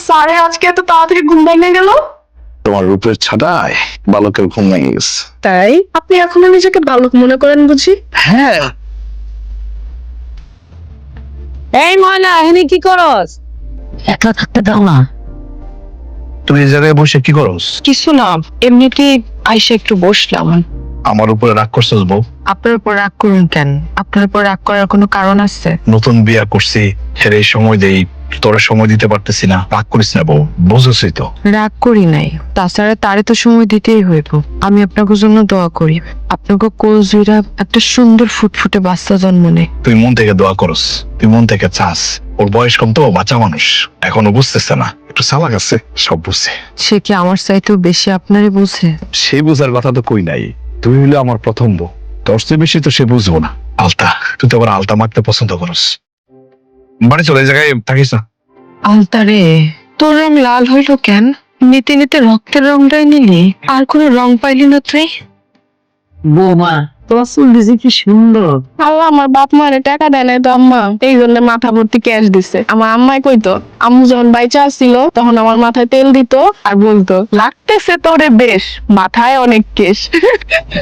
স্যারে আজকে এত তাড়াতাড়ি ঘুম ভেঙে গেল। তোমার রূপের ছাটায় বালকের ঘুম ভেঙে গেছে। তাই আপনি এখনো নিজেকে বালক মনে করেন বুঝি? হ্যাঁ, এই ময়না এখানে কি করস? একলা থাকতে দাও না। তুমি এই জায়গায় বসে কি করস? কিছু না, এমনিতে আইসা একটু বসলাম। আমার উপরে রাগ করছিস বউ? আপনার উপর রাগ করুন কেন? আপনার উপর রাগ করার কোনো কারণ আছে? নতুন বিয়া করছি, হেরে সময় দেই, তোরা সময় দিতে পারতেছি না। রাগ করিস না বউ, বুঝছিস তো। রাগ করি নাই, তাছাড়া তারে তো সময় দিতেই হইব। আমি আপনাকে জন্য দোয়া করি, আপনাকে কোল জুইরা একটা সুন্দর ফুটফুটে বাচ্চা জন্ম নেই। তুই মন থেকে দোয়া করস, তুই মন থেকে চাস। ওর বয়স কম তো, বাচ্চা মানুষ, এখনো বুঝতেছে না, একটু চালাক আছে, সব বুঝছে। সে কি আমার চাইতেও বেশি আপনারে বুঝে? সে বুঝার কথা তো কই নাই, তুমি হইলে আমার প্রথম বউ, তোর চেয়ে বেশি তো সে বুঝবো না। আলতা, তুই তো আবার আলতা মারতে পছন্দ করস। বাড়ি চলে, এই জায়গায় থাকিস না। আলতারে, তোর রং লাল হইল কেন? নিতে নিতে রক্তের রংটাই নিলি, আর কোনো রং পাইলি না তুই? বৌমা তোমার চুল দিছে কি সুন্দর। আল্লাহ আমার বাপ মারে টাকা দেয় নাই তো আম্মা, এই জন্য মাথা ভর্তি ক্যাশ দিছে। আমার আম্মাই কইতো, আম্মু যখন বাইচা আসছিল তখন আমার মাথায় তেল দিত আর বলতো, লাগতেছে তোরে বেশ, মাথায় অনেক কেশ।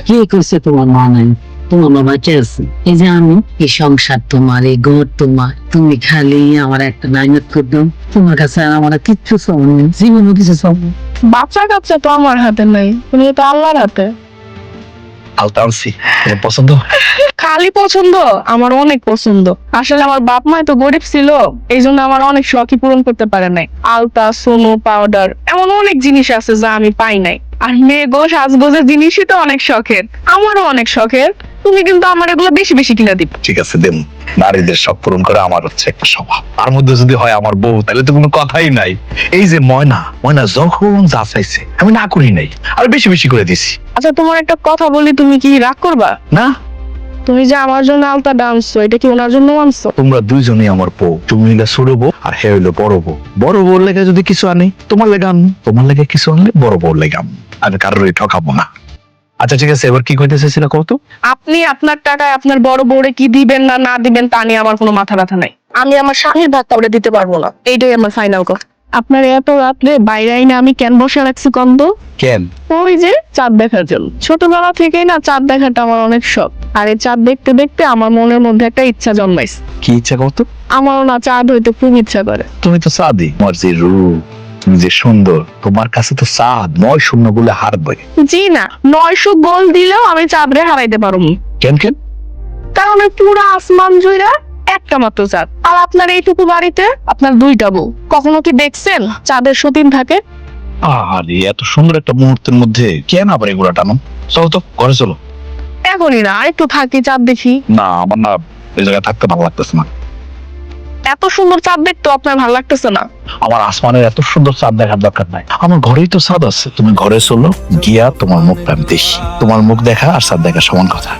কে করছে তোমার মা নাই? তোমার বাবা কে আছে? এই যে আমি, এই সংসার তোমার, এই ঘর তোমার, তুমি খালি আমার একটা নাইনত করে দাও। তোমার কাছে আর আমার আর কিচ্ছু চাও না, জীবনও কিছু চাও না। বাচ্চা কাচ্চা তো আমার হাতে নাই, তুমি তো আল্লাহর হাতে। আলতা আনছি, তোমার পছন্দ? খালি পছন্দ, আমার অনেক পছন্দ। আসলে আমার বাপ মা তো গরিব ছিল, এই জন্য আমার অনেক শখই পূরণ করতে পারে নাই। আলতা, সোনো, পাউডার, এমন অনেক জিনিস আছে যা আমি পাই নাই। আর মেয়ে গো সাজগোজের জিনিসই তো অনেক শখের, আমারও অনেক শখের। তুমি কিন্তু আমার এগুলো বেশি বেশি কিনে দিবে। ঠিক আছে, দেন। নারীদের শখ পূরণ করে আমার হচ্ছে একটা স্বভাব। তার মধ্যে যদি হয় আমার বউ, তাহলে তো কোনো কথাই নাই। এই যে ময়না, ময়না যখন যা চাইছে আমি না করি নাই, আর বেশি বেশি করে দিছি। আচ্ছা তোমার একটা কথা বলি, তুমি কি রাগ করবা? না, তুমি যে আমার জন্য আলতা আনছো, এটা কি ওনার জন্য আনছো? তোমরা দুইজনই আমার বউ। তুমি হইলে ছোট বউ আর হে হইলো বড় বউ। বড় বউর লেগে যদি কিছু আনি, তোমার লেগে আনবো। তোমার লেগে কিছু আনলে বড় বউর লেগে আনবো। আমি কারোরই ঠকাবো না। আচ্ছা ঠিক আছে, এবার কি কইতে চাইছিল কত? আপনি আপনার টাকায় আপনার বড় বউরে কি দিবেন না না দিবেন তা নিয়ে আমার কোনো মাথা ব্যথা নাই। আমি আমার স্বামীর ভাগটা ওরে দিতে পারবো না, এইটাই আমার ফাইনাল কথা। আপনার এত রাত্রে বাইরে আইনে আমি কেন বসে রাখছি কন্দ? কেন? ওই যে চাঁদ দেখার জন্য। ছোটবেলা থেকেই না চাঁদ দেখাটা আমার অনেক শখ। আর এই চাঁদ দেখতে দেখতে আমার মনের মধ্যে একটা ইচ্ছা জন্মাইছে। কি ইচ্ছা করতো? আমারও না চাঁদ হইতে খুব ইচ্ছা করে। তুমি তো সাদি, তোমার যে রূপ, তুমি যে সুন্দর, তোমার কাছে তো সাদ 9 বলে হারবে। জি না, 900 গোল দিলেও আমি চাঁদরে হারাইতে পারবো না। কেন কেন? কারণ এই পুরো আসমান জুড়ে একটা মাত্র চাঁদ। আর আপনার এইটুকু বাড়িতে আপনার 2টা বউ। কখনো কি দেখছেন চাঁদের সতীন থাকে? আরে এত সুন্দর একটা মুহূর্তের মধ্যে কেন আবার এগুলা টানো? চলো তো ঘরে চলো। এখনই না, একটু থাকি চাঁদ দেখি। না, আমার না এই জায়গায় থাকতে ভালো লাগতেছে না। এত সুন্দর চাঁদ দেখতে আপনার ভালো লাগতেছে না? আমার আসমানের এত সুন্দর চাঁদ দেখার দরকার নাই, আমার ঘরেই তো চাঁদ আছে। তুমি ঘরে চলো, গিয়া তোমার মুখটা আমি দেখি। তোমার মুখ দেখা আর চাঁদ দেখা সমান কথা।